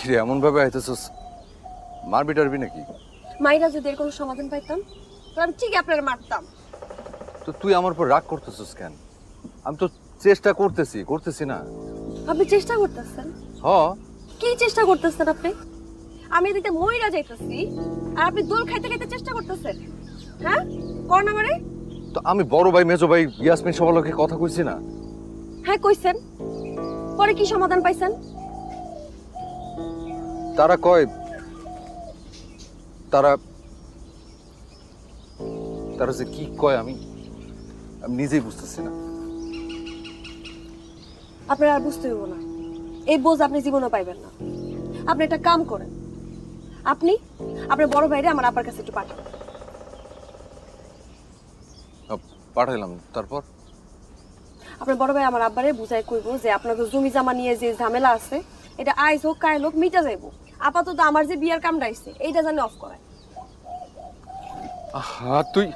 কিরে এমন ভাবে আইতেছস, মারবি টারবি নাকি? মাইরা যদি এর কোনো সমাধান পাইতাম তো আমি ঠিক আপনার মারতাম। তো তুই আমার উপর রাগ করতেছস কেন? আমি তো চেষ্টা করতেছি না। আপনি চেষ্টা করতেছেন? হ। কি চেষ্টা করতেছেন আপনি? আমি এদিকে মইরা যাইতেছি আর আপনি দোল খাইতে খাইতে চেষ্টা করতেছেন। হ্যাঁ, কোন আমারে? তো আমি বড় ভাই মেজো ভাই ইয়াসমিন সবার লোকে কথা কইছি না? হ্যাঁ কইছেন। পরে কি সমাধান পাইছেন? তারা কয় তারা তারা যে কি কয় আমি নিজেই বুঝতেছি না। আপনার আর বুঝতে হইব না, এই বোঝ আপনি জীবনও পাইবেন না। আপনি একটা কাম করেন, আপনি আপনার বড় ভাইরে আমার আব্বার কাছে একটু পাঠান। পাঠাইলাম, তারপর? আপনার বড় ভাই আমার আব্বারে বুঝাই কইব যে আপনাদের জমি জমা নিয়ে যে ঝামেলা আছে এটা আইজ হোক কাইল হোক মিটা যাইব। আপাতত আমার যে বিয়ার কামটা আইছে এইটা জানি অফ করায়। তুই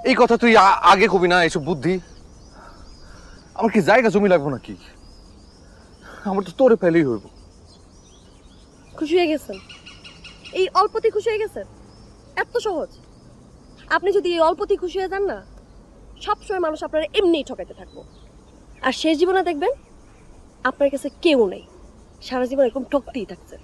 এই কথা তুই আগে কবি না, এইসব বুদ্ধি। আমার কি জায়গা জমি লাগবো নাকি? আমার তো তোরে ফেলেই হইব। খুশি হয়ে গেছেন? এই অল্পতে খুশি হয়ে গেছেন? এত সহজ? আপনি যদি এই অল্পতে খুশি হয়ে যান না, সবসময় মানুষ আপনারা এমনিই ঠকাইতে থাকবো। আর শেষ জীবনে দেখবেন আপনার কাছে কেউ নেই, সারা জীবন এরকম ঠকতেই থাকছে।